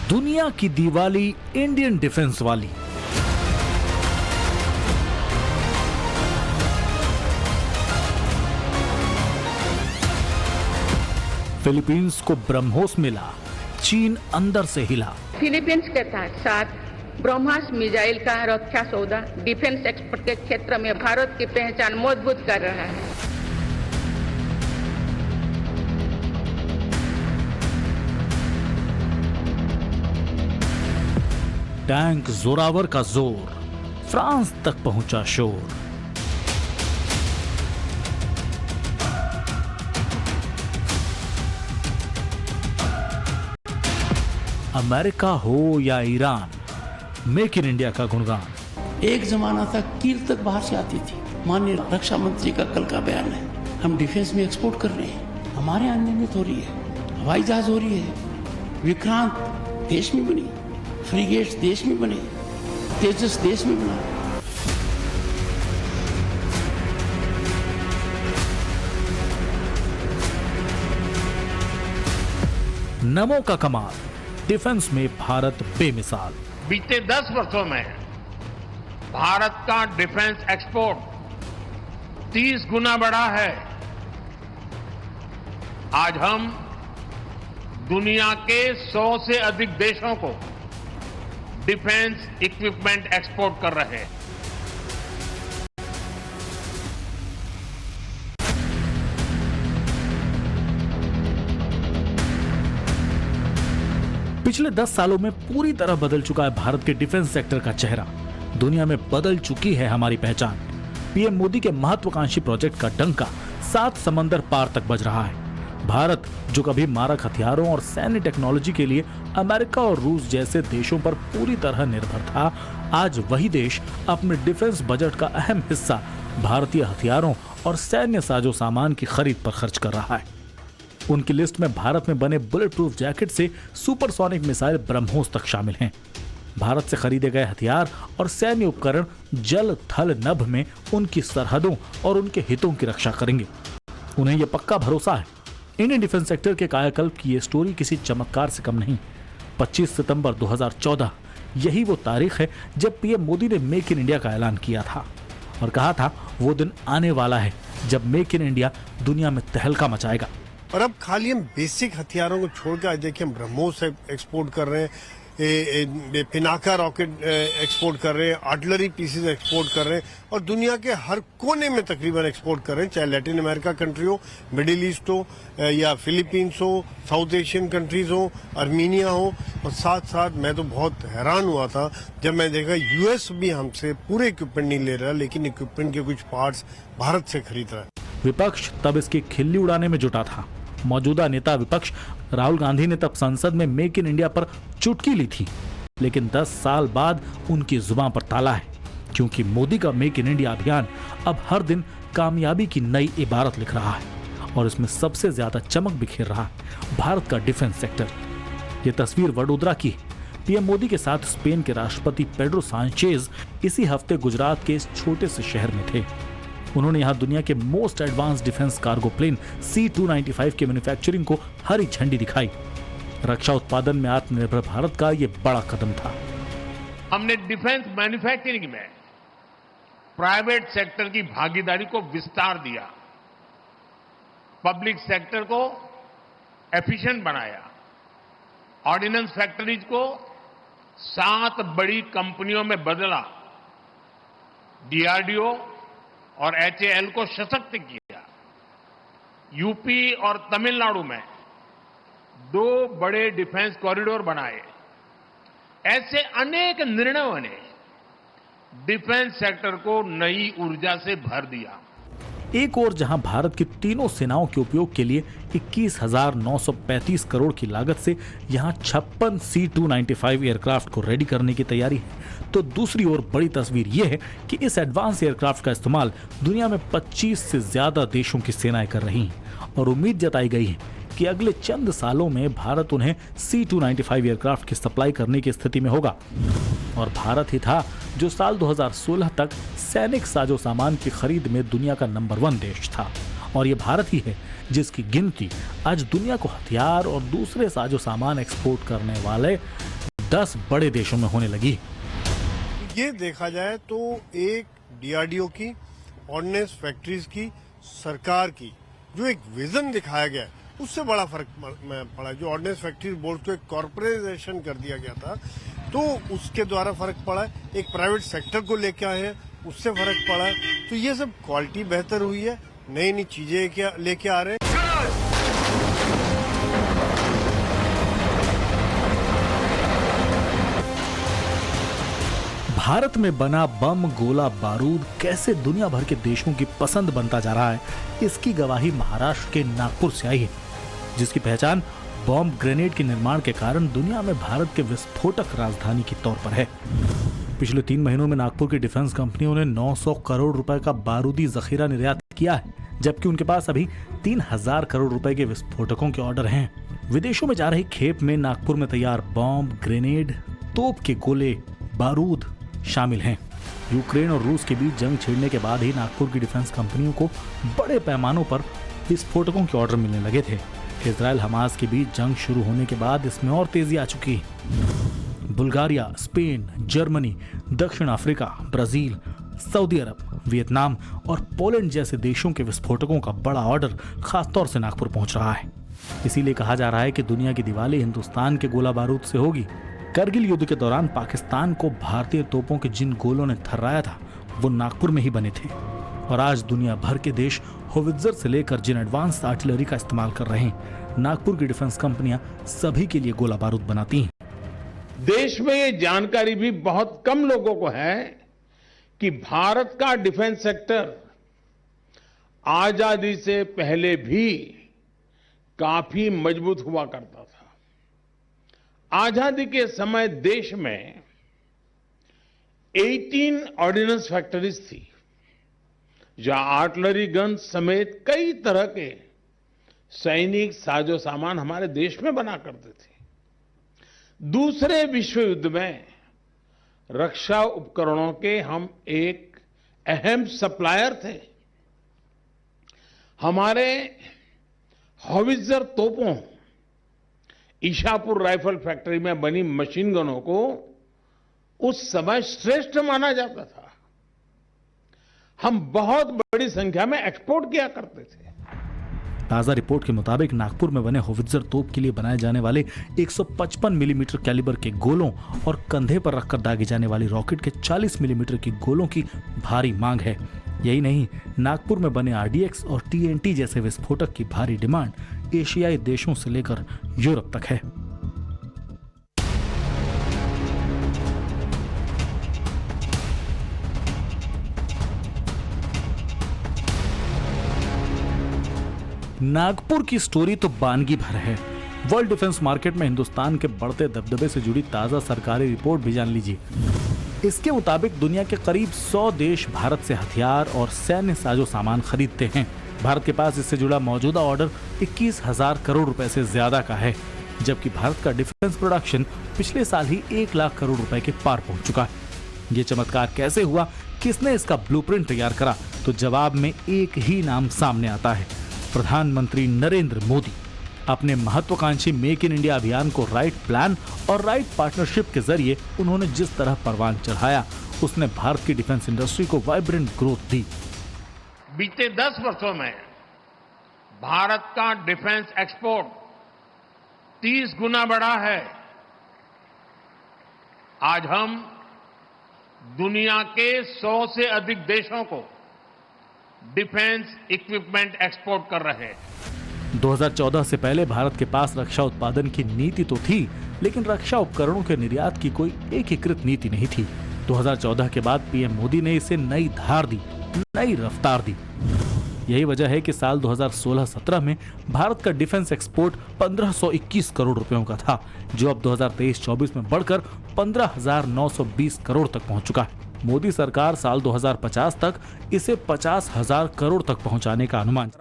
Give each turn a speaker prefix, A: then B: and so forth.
A: दुनिया की Diwali Indian defence वाली। फिलीपींस को ब्रह्मोस मिला, चीन अंदर से हिला।
B: फिलीपींस के साथ ब्रह्मोस मिसाइल का रक्षा सौदा डिफेंस एक्सपोर्ट के क्षेत्र में भारत की पहचान मजबूत कर रहा है।
A: टैंक जोरावर का जोर, फ्रांस तक पहुंचा शोर। अमेरिका हो या ईरान, मेक इन इंडिया का गुणगान।
C: एक जमाना था कील तक बाहर से आती थी। माननीय रक्षा मंत्री का कल का बयान है, हम डिफेंस में एक्सपोर्ट कर रहे हैं। हमारे आने में हो रही है, हवाई जहाज हो रही है, विक्रांत देश में बनी, फ्रीगेट्स देश में बने, तेजस देश में बना।
A: नमो का कमाल, डिफेंस में भारत बेमिसाल।
D: बीते 10 वर्षों में भारत का डिफेंस एक्सपोर्ट 30 गुना बढ़ा है। आज हम दुनिया के 100 से अधिक देशों को डिफेंस इक्विपमेंट एक्सपोर्ट कर रहे हैं।
A: पिछले 10 सालों में पूरी तरह बदल चुका है भारत के डिफेंस सेक्टर का चेहरा। दुनिया में बदल चुकी है हमारी पहचान। पीएम मोदी के महत्वाकांक्षी प्रोजेक्ट का डंका 7 समंदर पार तक बज रहा है। भारत, जो कभी मारक हथियारों और सैन्य टेक्नोलॉजी के लिए अमेरिका और रूस जैसे देशों पर पूरी तरह निर्भर था, आज वही देश अपने डिफेंस बजट का अहम हिस्सा भारतीय हथियारों और सैन्य साजो सामान की खरीद पर खर्च कर रहा है। उनकी लिस्ट में भारत में बने बुलेट प्रूफ जैकेट से सुपरसोनिक मिसाइल ब्रह्मोस तक शामिल हैं। भारत से खरीदे गए हथियार और सैन्य उपकरण जल, थल, नभ में उनकी सरहदों और उनके हितों की रक्षा करेंगे। उन्हें यह पक्का भरोसा है। इंडियन डिफेंस सेक्टर के कायाकल्प की यह स्टोरी किसी चमत्कार से कम नहीं। 25 सितंबर 2014 यही वो तारीख है जब पीएम मोदी ने मेक इन इंडिया का ऐलान किया था और कहा था वो दिन आने वाला है जब मेक इन इंडिया दुनिया में तहलका मचाएगा।
E: और अब खाली हम बेसिक हथियारों को छोड़कर देखिए हम ब्रह्मोस एक्सपोर्ट कर रहे हैं, पिनाका रॉकेट एक्सपोर्ट कर रहे हैं, आर्टिलरी पीसेस एक्सपोर्ट कर रहे हैं और दुनिया के हर कोने में तकरीबन एक्सपोर्ट कर रहे हैं, चाहे लैटिन अमेरिका कंट्री हो, मिडिल ईस्ट हो या फिलीपींस हो, साउथ एशियन कंट्रीज हो, अर्मीनिया हो। और साथ साथ मैं तो बहुत हैरान हुआ था जब मैं देखा यूएस भी हमसे पूरे इक्विपमेंट नहीं ले रहा, लेकिन इक्विपमेंट के कुछ पार्ट्स भारत से खरीद रहा है।
A: विपक्ष तब इसकी खिल्ली उड़ाने में जुटा था। मौजूदा नेता विपक्ष राहुल गांधी ने तब संसद में मेक इन इंडिया पर चुटकी ली थी, लेकिन 10 साल बाद उनकी जुबान पर ताला है, क्योंकि मोदी का मेक इन इंडिया अभियान अब हर दिन कामयाबी की नई इबारत लिख रहा है और इसमें सबसे ज्यादा चमक बिखेर रहा है भारत का डिफेंस सेक्टर। ये तस्वीर वडोदरा की। पीएम मोदी के साथ स्पेन के राष्ट्रपति पेड्रो सांचेज इसी हफ्ते गुजरात के इस छोटे से शहर में थे। उन्होंने यहां दुनिया के most advance defence cargo plane C-295 के मैन्युफैक्चरिंग को हरी झंडी दिखाई। रक्षा उत्पादन में आत्मनिर्भर भारत का यह बड़ा कदम था।
D: हमने डिफेंस मैन्युफैक्चरिंग में प्राइवेट सेक्टर की भागीदारी को विस्तार दिया, पब्लिक सेक्टर को एफिशिएंट बनाया, ऑर्डिनेंस फैक्ट्रीज को 7 बड़ी कंपनियों में बदला, डीआरडीओ और HAL को सशक्त किया। यूपी और तमिलनाडु में 2 बड़े डिफेंस कॉरिडोर बनाए। ऐसे अनेक निर्णयों ने डिफेंस सेक्टर को नई ऊर्जा से भर दिया।
A: एक और जहां भारत की तीनों सेनाओं के उपयोग के लिए 21,935 करोड़ की लागत से यहां 56 C-295 एयरक्राफ्ट को रेडी करने की तैयारी है, तो दूसरी ओर बड़ी तस्वीर यह है कि इस एडवांस एयरक्राफ्ट का इस्तेमाल दुनिया में 25 से ज्यादा देशों की सेनाएं कर रही हैं और उम्मीद जताई गई है कि अगले चंद सालों में भारत उन्हें C-295 एयरक्राफ्ट की सप्लाई करने की स्थिति में होगा। और भारत ही था जो साल 2016 तक सैनिक साजो सामान की खरीद में दुनिया का नंबर 1 देश था। और ये भारत ही है जिसकी गिनती आज दुनिया को हथियार और दूसरे साजो सामान एक्सपोर्ट करने वाले 10 बड़े देशों में होने लगी।
E: ये देखा जाए तो एक डीआरडीओ की, ऑर्डिनेंस फैक्ट्रीज की, सरकार की जो एक विजन दिखाया गया है उससे बड़ा फर्क पड़ा। जो ऑर्डिनेंस फैक्ट्री बोर्ड को एक कॉर्पोरेटाइजेशन कर दिया गया था तो उसके द्वारा फर्क पड़ा है। एक प्राइवेट सेक्टर को लेके आए हैं उससे फर्क पड़ा है। तो ये सब क्वालिटी बेहतर हुई है, नई नई चीजें लेके आ रहे हैं।
A: भारत में बना बम, गोला बारूद कैसे दुनिया भर के देशों की पसंद बनता जा रहा है, इसकी गवाही महाराष्ट्र के नागपुर से आई है, जिसकी पहचान बॉम्ब ग्रेनेड के निर्माण के कारण दुनिया में भारत के विस्फोटक राजधानी के तौर पर है। पिछले 3 महीनों में नागपुर की डिफेंस कंपनियों ने 900 करोड़ रुपए का बारूदी जखीरा निर्यात किया है, जबकि उनके पास अभी 3000 करोड़ रुपए के विस्फोटकों के ऑर्डर हैं। विदेशों में जा रही खेप में नागपुर में तैयार बॉम्ब, ग्रेनेड, तोप के गोले, बारूद शामिल हैं। यूक्रेन और रूस के बीच जंग छिड़ने के बाद ही नागपुर की डिफेंस कंपनियों को बड़े पैमानों पर विस्फोटकों के ऑर्डर मिलने लगे थे। इजराइल हमास के बीच जंग शुरू होने के बाद इसमें और तेजी आ चुकी है। बुल्गारिया, स्पेन, जर्मनी, दक्षिण अफ्रीका, ब्राजील, सऊदी अरब, वियतनाम और पोलैंड जैसे देशों के विस्फोटकों का बड़ा ऑर्डर खासतौर से नागपुर पहुंच रहा है। इसीलिए कहा जा रहा है कि दुनिया की दिवाली हिंदुस्तान के गोला बारूद से होगी। करगिल युद्ध के दौरान पाकिस्तान को भारतीय तोपों के जिन गोलों ने थर्राया था वो नागपुर में ही बने थे, और आज दुनिया भर के देश होवित्जर से लेकर जिन एडवांस आर्टिलरी का इस्तेमाल कर रहे हैं, नागपुर की डिफेंस कंपनियां सभी के लिए गोला बारूद बनाती हैं।
D: देश में ये जानकारी भी बहुत कम लोगों को है कि भारत का डिफेंस सेक्टर आजादी से पहले भी काफी मजबूत हुआ करता था। आजादी के समय देश में 18 ऑर्डिनेंस फैक्ट्रीज थी, जहां आर्टिलरी गन समेत कई तरह के सैनिक साजो सामान हमारे देश में बना करते थे। दूसरे विश्व युद्ध में रक्षा उपकरणों के हम एक अहम सप्लायर थे। हमारे होवित्जर तोपों, ईशापुर राइफल फैक्ट्री में बनी मशीन गनों को उस समय श्रेष्ठ माना जाता था। हम बहुत बड़ी संख्या में एक्सपोर्ट किया करते थे।
A: ताजा रिपोर्ट के मुताबिक नागपुर में बने होवित्जर तोप के लिए बनाए जाने वाले 155 मिलीमीटर कैलिबर के गोलों और कंधे पर रखकर दागी जाने वाली रॉकेट के 40 मिलीमीटर की गोलों की भारी मांग है। यही नहीं, नागपुर में बने RDX और TNT जैसे विस्फोटक की भारी डिमांड एशियाई देशों से लेकर यूरोप तक है। नागपुर की स्टोरी तो बानगी भर है। वर्ल्ड डिफेंस मार्केट में हिंदुस्तान के बढ़ते दबदबे से जुड़ी ताजा सरकारी रिपोर्ट भी जान लीजिए। इसके मुताबिक दुनिया के करीब 100 देश भारत से हथियार और सैन्य साजो सामान खरीदते हैं। भारत के पास इससे जुड़ा मौजूदा ऑर्डर 21,000 करोड़ रुपए से ज्यादा का है, जबकि भारत का डिफेंस प्रोडक्शन पिछले साल ही 1 लाख करोड़ रुपए के पार पहुंच चुका है। ये चमत्कार कैसे हुआ, किसने इसका ब्लूप्रिंट तैयार करा, तो जवाब में एक ही नाम सामने आता है, प्रधानमंत्री नरेंद्र मोदी। अपने महत्वाकांक्षी मेक इन इंडिया अभियान को राइट प्लान और राइट पार्टनरशिप के जरिए उन्होंने जिस तरह परवान चढ़ाया, उसने भारत की डिफेंस इंडस्ट्री को वाइब्रेंट ग्रोथ दी।
D: बीते 10 वर्षों में भारत का डिफेंस एक्सपोर्ट 30 गुना बढ़ा है। आज हम दुनिया के 100 से अधिक देशों को डिफेंस इक्विपमेंट एक्सपोर्ट कर रहे हैं।
A: 2014 से पहले भारत के पास रक्षा उत्पादन की नीति तो थी, लेकिन रक्षा उपकरणों के निर्यात की कोई एकीकृत नीति नहीं थी। 2014 के बाद पीएम मोदी ने इसे नई धार दी, नई रफ्तार दी। यही वजह है कि साल 2016-17 में भारत का डिफेंस एक्सपोर्ट 1521 करोड़ रुपयों का था, जो अब 2023-24 में बढ़कर 15,920 करोड़ तक पहुंच चुका है। मोदी सरकार साल 2050 तक इसे 50,000 करोड़ तक पहुंचाने का अनुमान